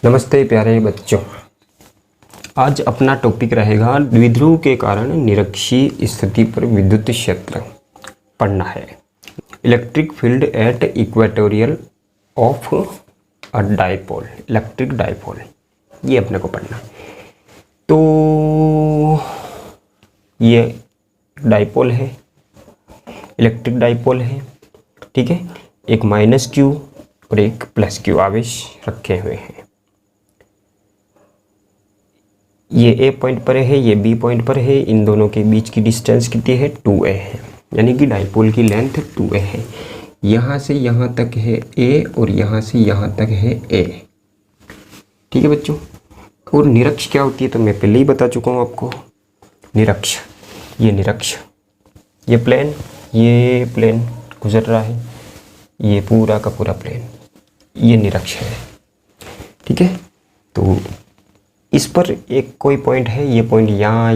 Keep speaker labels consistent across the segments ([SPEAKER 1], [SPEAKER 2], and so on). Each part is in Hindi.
[SPEAKER 1] नमस्ते प्यारे बच्चों। आज अपना टॉपिक रहेगा द्विध्रुव के कारण निरक्षीय स्थिति पर विद्युत क्षेत्र पढ़ना है। Electric field at equatorial of a dipole, electric dipole, ये अपने को पढ़ना। तो ये डाइपोल है, इलेक्ट्रिक डाइपोल है, ठीक है। एक माइनस क्यू और एक प्लस क्यू आवेश रखे हुए हैं। ये ए पॉइंट पर है, ये बी पॉइंट पर है। इन दोनों के बीच की डिस्टेंस कितनी है? 2a है, यानी कि डाइपोल की लेंथ 2a है। यहाँ से यहाँ तक है a और यहाँ से यहाँ तक है a, ठीक है बच्चों। और निरक्ष क्या होती है तो मैं पहले ही बता चुका हूँ आपको। निरक्ष, ये निरक्ष, ये प्लेन गुजर रहा है, ये पूरा का पूरा प्लेन, ये निरक्ष है, ठीक है। तो इस पर एक कोई पॉइंट है, ये पॉइंट यहाँ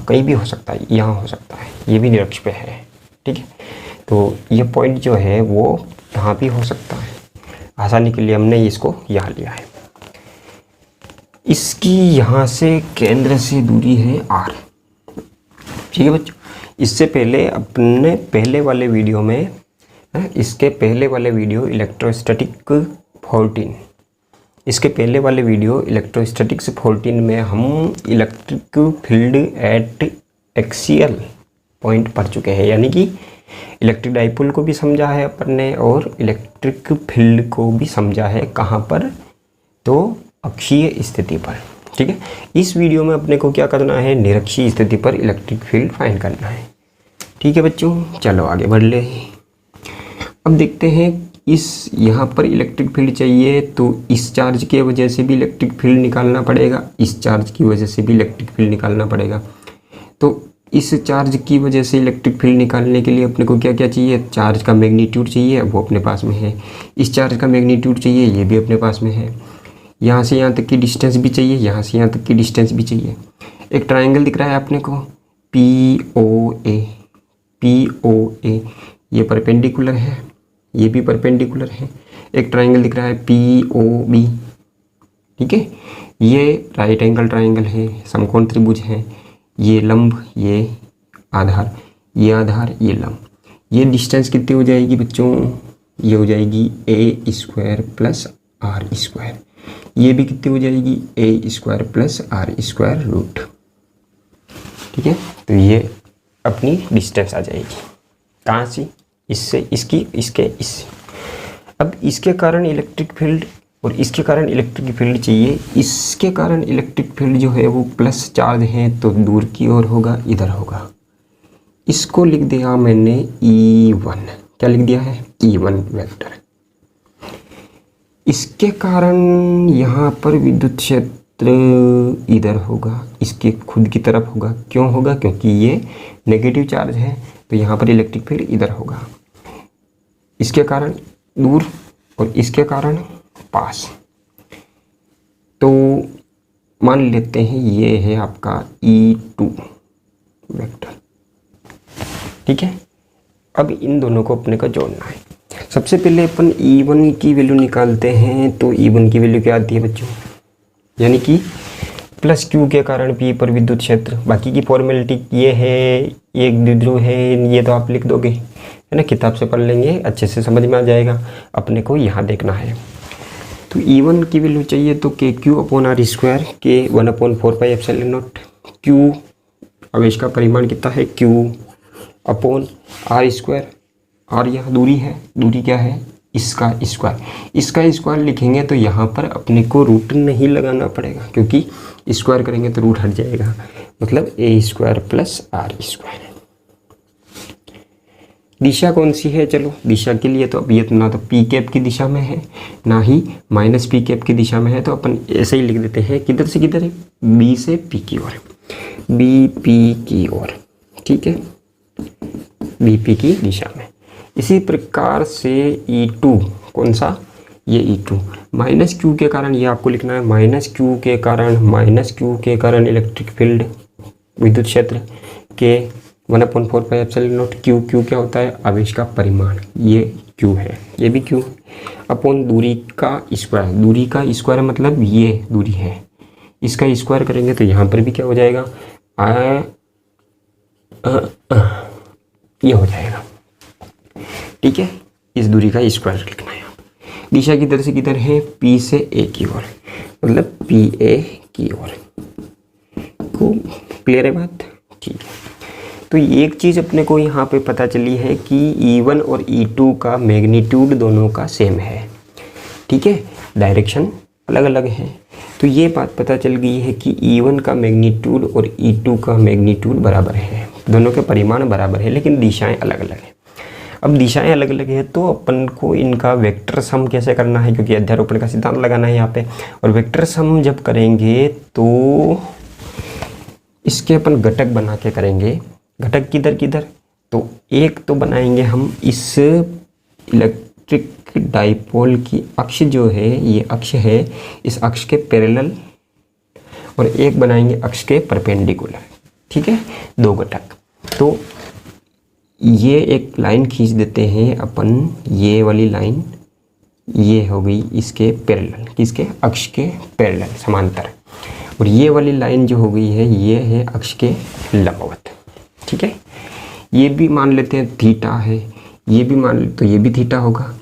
[SPEAKER 1] कहीं भी हो सकता है, यहाँ हो सकता है, ये भी निरक्ष पे है, ठीक है। तो ये पॉइंट जो है वो यहाँ भी हो सकता है। आसानी के लिए हमने इसको यहाँ लिया है। इसकी यहाँ से केंद्र से दूरी है r, ठीक है बच्चों। इससे पहले अपने पहले वाले वीडियो में, इसके पहले वाले वीडियो इलेक्ट्रोस्टैटिक 14, इसके पहले वाले वीडियो इलेक्ट्रोस्टैटिक्स 14 में हम electric field at axial point पढ़ चुके हैं, यानी कि इलेक्ट्रिक डाइपोल को भी समझा है अपन ने और इलेक्ट्रिक फील्ड को भी समझा है। कहाँ पर? तो अक्षीय स्थिति पर, ठीक है। इस वीडियो में अपने को क्या करना है? निरक्षीय स्थिति पर इलेक्ट्रिक फील्ड फाइंड करना है, ठीक है बच्चों। चलो आगे बढ़ ले। अब देखते हैं इस यहाँ पर इलेक्ट्रिक फील्ड चाहिए तो इस चार्ज की वजह से भी इलेक्ट्रिक फील्ड निकालना पड़ेगा, इस चार्ज की वजह से भी इलेक्ट्रिक फील्ड निकालना पड़ेगा। तो इस चार्ज की वजह से इलेक्ट्रिक फील्ड निकालने के लिए अपने को क्या क्या चाहिए? चार्ज का मैग्नीट्यूड चाहिए, वो अपने पास में है। इस चार्ज का मैग्नीट्यूड चाहिए, ये भी अपने पास में है। यहाँ से यहाँ तक की डिस्टेंस भी चाहिए, यहाँ से यहाँ तक की डिस्टेंस भी चाहिए। एक ट्राइंगल दिख रहा है अपने को POA, ये परपेंडिकुलर है, ये भी परपेंडिकुलर है। एक ट्राइंगल दिख रहा है POB, ठीक है। ये राइट एंगल ट्राइंगल है, समकोण त्रिभुज है। ये लंब, ये आधार, ये आधार, ये लंब। ये डिस्टेंस कितनी हो जाएगी बच्चों? ये हो जाएगी a² प्लस r²। ये भी कितनी हो जाएगी? a² प्लस r² रूट, ठीक है। तो ये अपनी डिस्टेंस आ जाएगी। कहाँ से? इससे, इसकी, इससे। अब इसके कारण इलेक्ट्रिक फील्ड और इसके कारण इलेक्ट्रिक फील्ड चाहिए। इसके कारण इलेक्ट्रिक फील्ड जो है वो प्लस चार्ज है तो दूर की ओर होगा, इधर होगा। इसको लिख दिया मैंने E1। क्या लिख दिया है? E1 vector. इसके कारण यहाँ पर विद्युत क्षेत्र इधर होगा, इसके खुद की तरफ होगा। क्यों होगा? क्योंकि ये नेगेटिव चार्ज है तो यहाँ पर इलेक्ट्रिक फील्ड इधर होगा। इसके कारण दूर और इसके कारण पास। तो मान लेते हैं ये है आपका E2 वेक्टर, ठीक है। अब इन दोनों को अपने को जोड़ना है। सबसे पहले अपन E1 की वैल्यू निकालते हैं। तो E1 की वैल्यू क्या आती है बच्चों? यानी कि प्लस क्यू के कारण P पर विद्युत क्षेत्र। बाकी की फॉर्मेलिटी ये है, एक द्विध्रुव है, ये तो आप लिख दोगे, है ना, किताब से पढ़ लेंगे, अच्छे से समझ में आ जाएगा। अपने को यहाँ देखना है। तो E1 की वैल्यू चाहिए तो KQ/r², K 1/4πε0। Q आवेश का परिमाण कितना है? Q/r²। और यह दूरी है, दूरी क्या है? इसका स्क्वायर। इसका स्क्वायर लिखेंगे तो यहाँ पर अपने को रूट नहीं लगाना पड़ेगा, क्योंकि स्क्वायर करेंगे तो रूट हट जाएगा, मतलब a² प्लस r²। दिशा कौन सी है? चलो दिशा के लिए तो अब ये ना तो पी कैप की दिशा में है, ना ही माइनस पी कैप की दिशा में है। तो अपन ऐसे ही लिख देते हैं, किधर से किधर है? बी से पी की ओर, BP की ओर, ठीक है, BP की दिशा में। इसी प्रकार से E2, कौन सा? ये E2 माइनस क्यू के कारण, ये आपको लिखना है माइनस क्यू के कारण इलेक्ट्रिक फील्ड, विद्युत क्षेत्र के 1/4πε0। क्यू क्या होता है? आवेश का परिमाण। ये क्यू है, ये भी क्यू अपॉन दूरी का स्क्वायर। दूरी का स्क्वायर मतलब ये दूरी है, इसका स्क्वायर करेंगे तो यहाँ पर भी क्या हो जाएगा, ये हो जाएगा। ठीक है, इस दूरी का स्क्वायर लिखना है। दिशा किधर से किधर है, पी से ए की ओर, मतलब पी ए की ओर। क्लियर है बात? ठीक है, तो एक चीज़ अपने को यहाँ पे पता चली है कि E1 और E2 का मैग्नीट्यूड दोनों का सेम है। ठीक है, डायरेक्शन अलग अलग है। तो ये बात पता चल गई है कि E1 का मैग्नीट्यूड और E2 का मैग्नीट्यूड बराबर है, दोनों के परिमाण बराबर है, लेकिन दिशाएं अलग अलग हैं। अब दिशाएं अलग अलग है तो अपन को इनका वेक्टर सम कैसे करना है, क्योंकि अध्यारोपण का सिद्धांत लगाना है यहाँ पे। और वेक्टर सम जब करेंगे तो इसके अपन घटक बना के करेंगे। घटक किधर किधर, तो एक तो बनाएंगे हम इस इलेक्ट्रिक डाइपोल की अक्ष जो है, ये अक्ष है, इस अक्ष के पैरेलल, और एक बनाएंगे अक्ष के परपेंडिकुलर। ठीक है, दो घटक। तो ये एक लाइन खींच देते हैं अपन, ये वाली लाइन, ये हो गई इसके पैरेलल, किसके, अक्ष के पैरेलल समांतर। और ये वाली लाइन जो हो गई है, ये है अक्ष के लंबवत। ठीक है, ये भी मान लेते हैं थीटा है, ये भी मान ले तो ये भी थीटा होगा,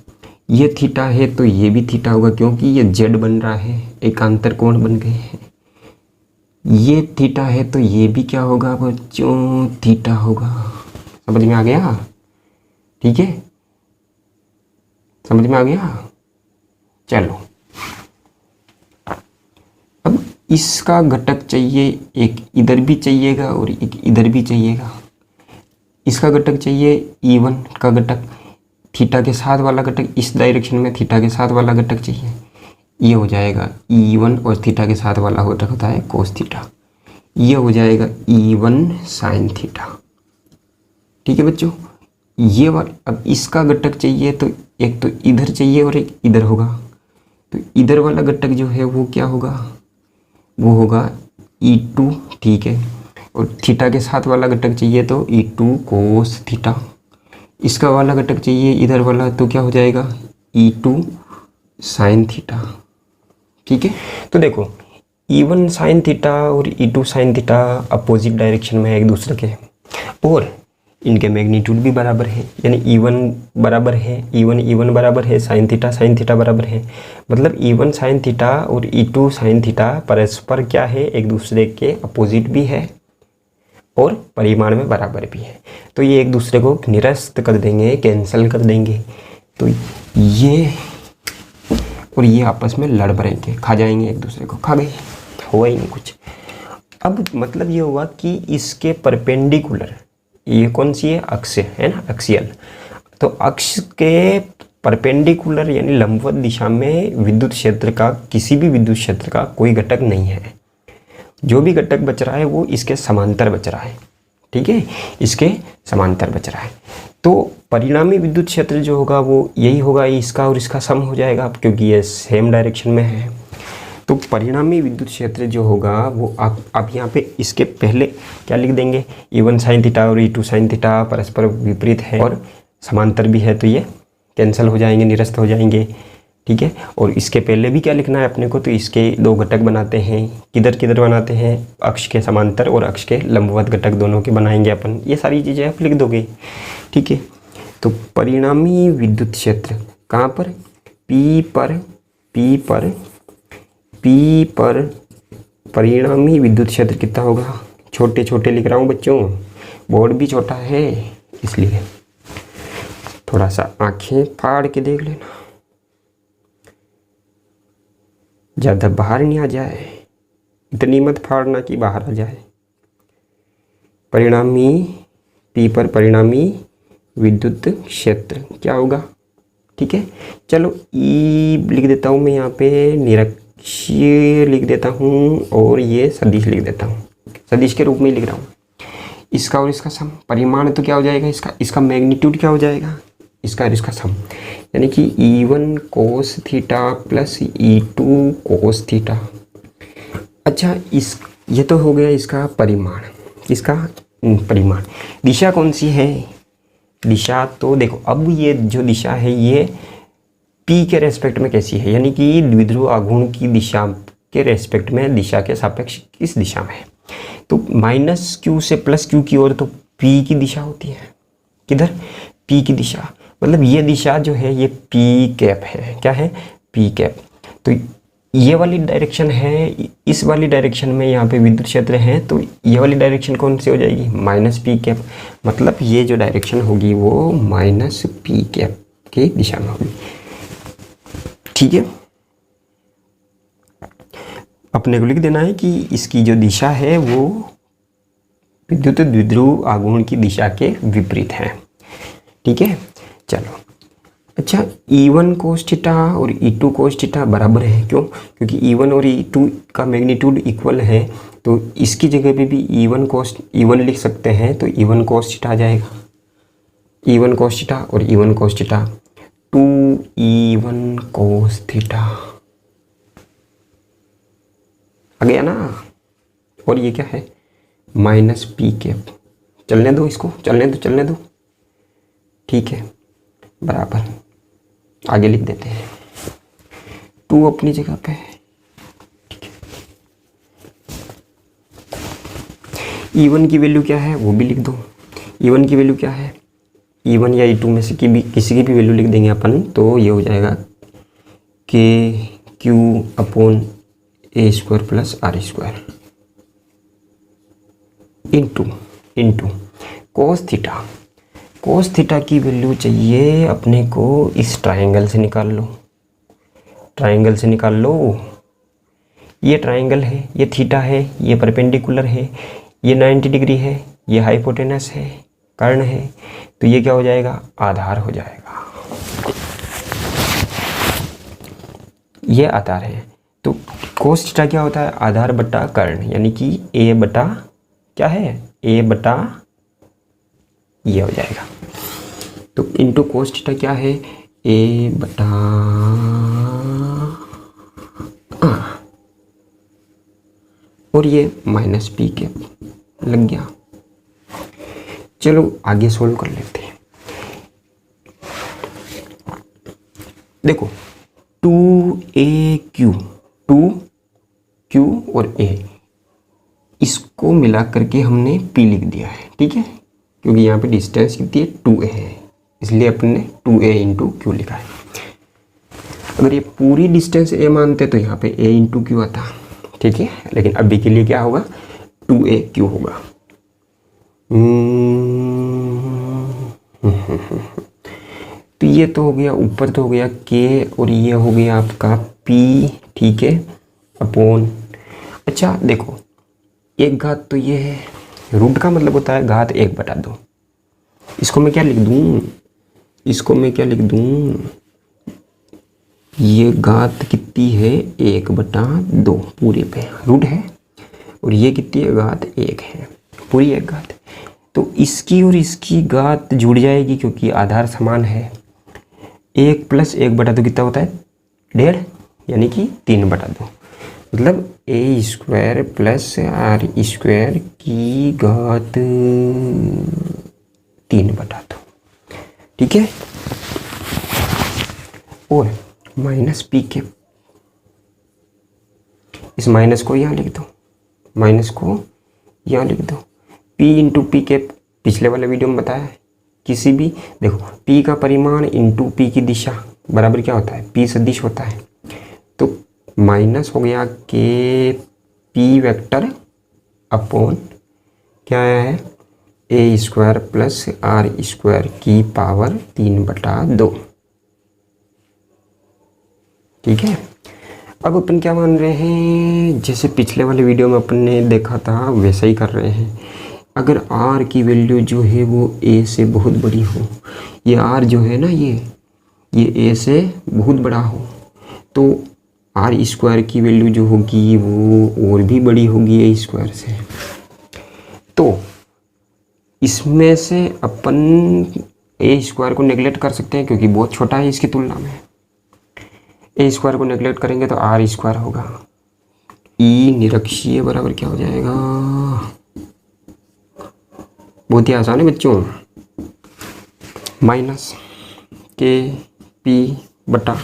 [SPEAKER 1] ये थीटा है तो ये भी थीटा होगा, क्योंकि ये जेड बन रहा है, एकांतर कोण बन गए हैं। ये थीटा है तो ये भी क्या होगा बच्चों, थीटा होगा। समझ में आ गया? ठीक है, समझ में आ गया? चलो, अब इसका घटक चाहिए, एक इधर भी चाहिएगा और एक इधर भी चाहिएगा। इसका घटक चाहिए E1 का घटक, थीटा के साथ वाला घटक, इस डायरेक्शन में थीटा के साथ वाला घटक चाहिए, ये हो जाएगा E1, और थीटा के साथ वाला घटक होता है कोस थीटा, ये हो जाएगा E1 साइन थीटा। ठीक है बच्चों, ये वाला, अब इसका घटक चाहिए तो एक तो इधर चाहिए और एक इधर होगा। तो इधर वाला घटक जो है वो क्या होगा, वो होगा E2। ठीक है, और थीटा के साथ वाला घटक चाहिए तो E2 कोस थीटा। इसका वाला घटक चाहिए इधर वाला, तो क्या हो जाएगा E2 साइन थीटा। ठीक है, तो देखो E1 साइन थीटा और E2 sine theta opposite direction में है एक दूसरे के, और इनके मैग्नीट्यूड भी बराबर है, यानी E1 बराबर है, E1 बराबर है, साइन थीटा बराबर है। मतलब E1 साइन थीटा और E2 साइन थीटा परस्पर क्या है, एक दूसरे के अपोजिट भी है और परिमाण में बराबर भी है। तो ये एक दूसरे को निरस्त कर देंगे, कैंसिल कर देंगे। तो ये और ये आपस में लड़ पड़ेंगे, खा जाएंगे एक दूसरे को, खा गए, हुआ ही नहीं कुछ। अब मतलब ये हुआ कि इसके परपेंडिकुलर, ये कौन सी है, अक्ष है ना, अक्षियल। तो अक्ष के परपेंडिकुलर यानी लंबवत दिशा में विद्युत क्षेत्र का, किसी भी विद्युत क्षेत्र का कोई घटक नहीं है। जो भी घटक बच रहा है वो इसके समांतर बच रहा है। ठीक है, इसके समांतर बच रहा है। तो परिणामी विद्युत क्षेत्र जो होगा वो यही होगा, इसका और इसका सम हो जाएगा, क्योंकि ये सेम डायरेक्शन में है। तो परिणामी विद्युत क्षेत्र जो होगा वो आप यहाँ पे इसके पहले क्या लिख देंगे, E1 साइन थीटा और E2 साइन थीटा परस्पर विपरीत है और समांतर भी है, तो ये कैंसिल हो जाएंगे, निरस्त हो जाएंगे। ठीक है, और इसके पहले भी क्या लिखना है अपने को, तो इसके दो घटक बनाते हैं, किधर किधर बनाते हैं, अक्ष के समांतर और अक्ष के लंबवत घटक दोनों के बनाएंगे अपन। ये सारी चीज़ें आप लिख दोगे। ठीक है, तो परिणामी विद्युत क्षेत्र कहाँ पर, P पर परिणामी विद्युत क्षेत्र कितना होगा, छोटे छोटे लिख रहा हूँ बच्चों, बोर्ड भी छोटा है इसलिए थोड़ा सा आंखें फाड़ के देख लेना, ज़्यादा बाहर नहीं आ जाए, इतनी मत फाड़ना कि बाहर आ जाए। परिणामी P पर परिणामी विद्युत क्षेत्र क्या होगा। ठीक है, चलो E लिख देता हूँ मैं यहाँ पे, निरक्षीय लिख देता हूँ, और ये सदिश लिख देता हूँ, सदिश के रूप में लिख रहा हूँ। इसका और इसका सम, परिमाण तो क्या हो जाएगा इसका मैग्नीट्यूड क्या हो जाएगा, इसका और इसका सम, यानी कि E1 cos theta plus E2 cos theta. अच्छा, ये तो हो गया इसका परिमाण, इसका परिमाण। दिशा कौन सी है, दिशा तो देखो, अब ये जो दिशा है ये P के रेस्पेक्ट में कैसी है, यानी कि द्विध्रुव आघूर्ण की दिशा के रेस्पेक्ट में, दिशा के सापेक्ष किस दिशा में है। तो -q से +q की ओर तो P की दिशा होती है, किधर, P की दिशा, मतलब ये दिशा जो है ये P कैप है, क्या है, P कैप। तो ये वाली डायरेक्शन है, इस वाली डायरेक्शन में यहाँ पे विद्युत क्षेत्र है, तो ये वाली डायरेक्शन कौन सी हो जाएगी, -p कैप, मतलब ये जो डायरेक्शन होगी वो -p कैप की दिशा में होगी। ठीक है, अपने को लिख देना है कि इसकी जो दिशा है वो विद्युत द्विध्रुव आघूर्ण की दिशा के विपरीत है। ठीक है, चलो। अच्छा, E1 cos थीटा और E2 cos थीटा बराबर है, क्यों, क्योंकि E1 और E2 का मैग्नीट्यूड इक्वल है, तो इसकी जगह पे भी E1 लिख सकते हैं, तो E1 cos थीटा आ जाएगा, E1 cos थीटा और E1 cos theta 2E1 cos theta आ गया ना। और ये क्या है, -p कैप, चलने दो इसको, चलने दो, ठीक है, बराबर, आगे लिख देते हैं, 2 अपनी जगह पे, ठीक है। E1 की वैल्यू क्या है वो भी लिख दो, E1 की वैल्यू क्या है, E1 या E2 में से किसी की भी वैल्यू लिख देंगे अपन, तो ये हो जाएगा KQ/A² + R² into cos theta की वैल्यू चाहिए अपने को, इस ट्राइंगल से निकाल लो, ये ट्राइंगल है, ये थीटा है, ये परपेंडिकुलर है, ये 90 डिग्री है, ये हाइपोटेनस है, कर्ण है, तो ये क्या हो जाएगा, आधार हो जाएगा, ये आधार है। तो cos थीटा क्या होता है, आधार बटा कर्ण, यानी कि A बटा क्या है, A बटा ये हो जाएगा। तो इंटू cos थीटा क्या है, A बटा और ये -p कैप लग गया। चलो आगे सोल्व कर लेते हैं। देखो 2aq और a, इसको मिला करके हमने p लिख दिया है, ठीक है, क्योंकि यहाँ पे डिस्टेंस कितनी है, 2a है, इसलिए अपन ने 2a × q लिखा है। अगर ये पूरी डिस्टेंस a मानते तो यहाँ पे a × q आता, ठीक है, लेकिन अभी के लिए क्या होगा, 2aq होगा। तो ये तो हो गया, ऊपर तो हो गया k और ये हो गया आपका p, ठीक है, अपॉन, अच्छा देखो एक घात तो ये है, रूट का मतलब होता है घात 1/2। इसको मैं क्या लिख दूँ, ये घात कितनी है, 1/2 पूरे पे रूट है, और ये कितनी है, घात 1 है, पूरी 1 घात। तो इसकी और इसकी घात जुड़ जाएगी क्योंकि आधार समान है। 1 + 1/2 कितना होता है, 1.5, यानी कि 3/2, मतलब a² + r² की घात 3/2, ठीक है। और -p कैप, इस माइनस को यहाँ लिख दो, p × p कैप, पिछले वाले वीडियो में बताया है, किसी भी देखो p का परिमाण इंटू p की दिशा बराबर क्या होता है, p सदिश होता है। तो माइनस हो गया k p वेक्टर अपॉन क्या है, a² + r² की पावर 3/2, ठीक है। अब अपन क्या मान रहे हैं, जैसे पिछले वाले वीडियो में अपन ने देखा था वैसा ही कर रहे हैं। अगर r की वैल्यू जो है वो a से बहुत बड़ी हो, ये r जो है ना ये a से बहुत बड़ा हो, तो r² की वैल्यू जो होगी वो और भी बड़ी होगी a² से। तो इसमें से अपन a² को नेगलेक्ट कर सकते हैं क्योंकि बहुत छोटा है इसकी तुलना में। a² को नेगलेक्ट करेंगे तो r² होगा, e निरक्षीय बराबर क्या हो जाएगा, बहुत ही आसान है बच्चों, माइनस के पी बटा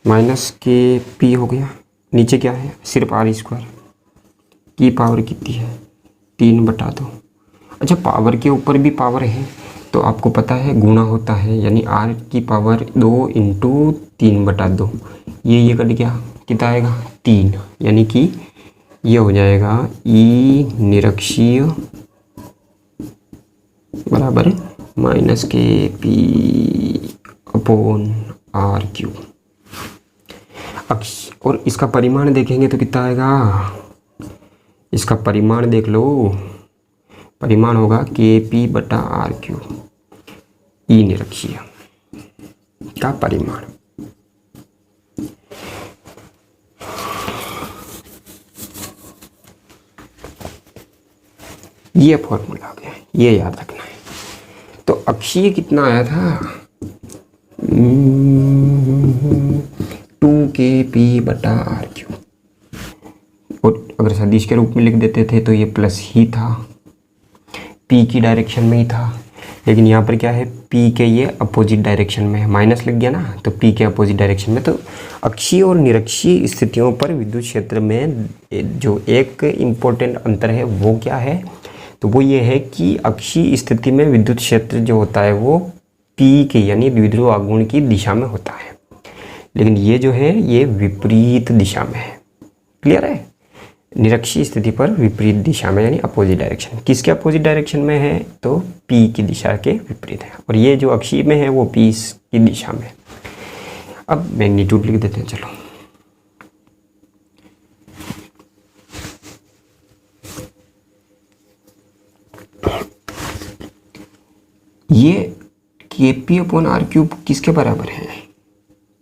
[SPEAKER 1] माइनस के पी हो गया, नीचे क्या है सिर्फ आर स्क्वायर की पावर कितनी है 3/2। अच्छा पावर के ऊपर भी पावर है तो आपको पता है गुणा होता है, यानी आर की पावर 2 × 3/2। ये कट गया, कितना आएगा 3, यानी कि ये हो जाएगा ई निरक्षीय बराबर माइनस के पी अपॉन आर क्यूब। और इसका परिमाण देखेंगे तो कितना आएगा, इसका परिमाण देख लो, परिमाण होगा के पी बटा आर क्यूब, ई निरक्षीय का परिमाण। ये फॉर्मूला आ गया, ये याद रखना है। तो अक्षीय कितना आया था 2kp बटा आर क्यूब, और अगर सदिश के रूप में लिख देते थे तो ये प्लस ही था, p की डायरेक्शन में ही था, लेकिन यहाँ पर क्या है p के ये अपोजिट डायरेक्शन में है, माइनस लग गया ना, तो p के अपोजिट डायरेक्शन में। तो अक्षीय और निरक्षीय स्थितियों पर विद्युत क्षेत्र में जो एक इम्पोर्टेंट अंतर है वो क्या है, तो वो ये है कि अक्षीय स्थिति में विद्युत क्षेत्र जो होता है वो p के यानी द्विध्रुव आघूर्ण की दिशा में होता है, लेकिन ये जो है ये विपरीत दिशा में है। क्लियर है, निरक्षीय स्थिति पर विपरीत दिशा में यानी अपोजिट डायरेक्शन। किसके अपोजिट डायरेक्शन में है, तो p की दिशा के विपरीत है, और ये जो अक्षीय में है वो p की दिशा में। अब मैग्नीट्यूड लिख देते हैं, चलो ये kp अपॉन आर क्यूब किसके बराबर है,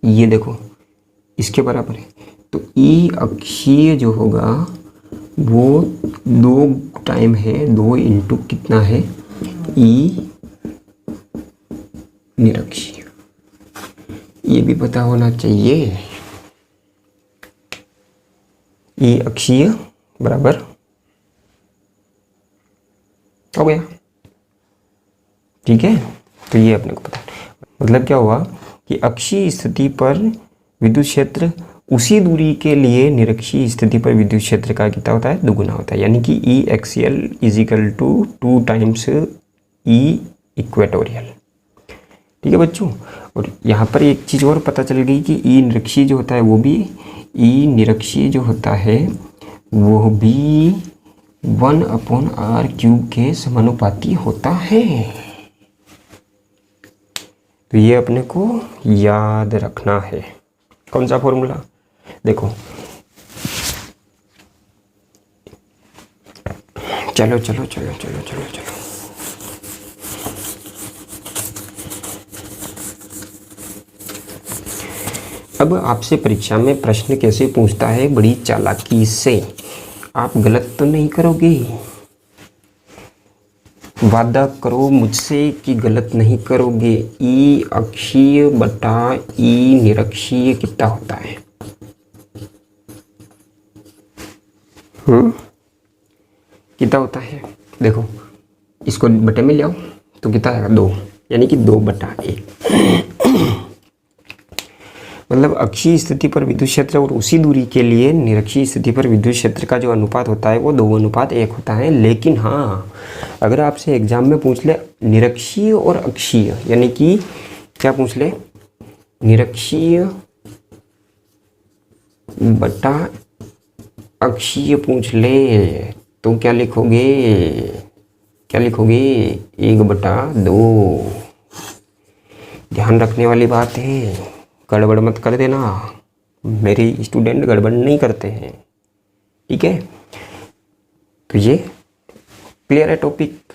[SPEAKER 1] ये देखो इसके बराबर है। तो ई अक्षीय जो होगा वो 2 टाइम है, 2 इंटू कितना है ई निरक्षीय, ये भी पता होना चाहिए। ई अक्षीय बराबर हो गया, ठीक है। तो ये अपने को पता है, मतलब क्या हुआ कि अक्षीय स्थिति पर विद्युत क्षेत्र उसी दूरी के लिए निरक्षीय स्थिति पर विद्युत क्षेत्र का कितना होता है, दुगुना होता है, यानी कि E axial is equal to 2 times E equatorial. ठीक है बच्चों, और यहाँ पर एक चीज़ और पता चल गई कि ई निरक्षीय जो होता है वो भी ई निरक्षीय जो होता है वो भी 1/r क्यूब के समानुपाती होता है। तो ये अपने को याद रखना है। कौन सा फॉर्मूला, देखो चलो चलो चलो चलो चलो चलो, अब आपसे परीक्षा में प्रश्न कैसे पूछता है, बड़ी चालाकी से। आप गलत तो नहीं करोगे, वादा करो मुझसे कि गलत नहीं करोगे। ई अक्षीय बटा ई निरक्षीय कितना होता है, कितना होता है, देखो इसको बटे में ले आओ तो कितना आएगा 2, यानी कि 2/1। मतलब अक्षीय स्थिति पर विद्युत क्षेत्र और उसी दूरी के लिए निरक्षीय स्थिति पर विद्युत क्षेत्र का जो अनुपात होता है वो 2:1 होता है। लेकिन हाँ, अगर आपसे एग्जाम में पूछ ले निरक्षीय और अक्षीय, यानी कि क्या पूछ ले, निरक्षीय बटा अक्षीय पूछ ले, तो क्या लिखोगे, क्या लिखोगे 1/2। ध्यान रखने वाली बात है, गड़बड़ मत कर देना, मेरे स्टूडेंट गड़बड़ नहीं करते हैं, ठीक है। तो ये क्लियर है टॉपिक।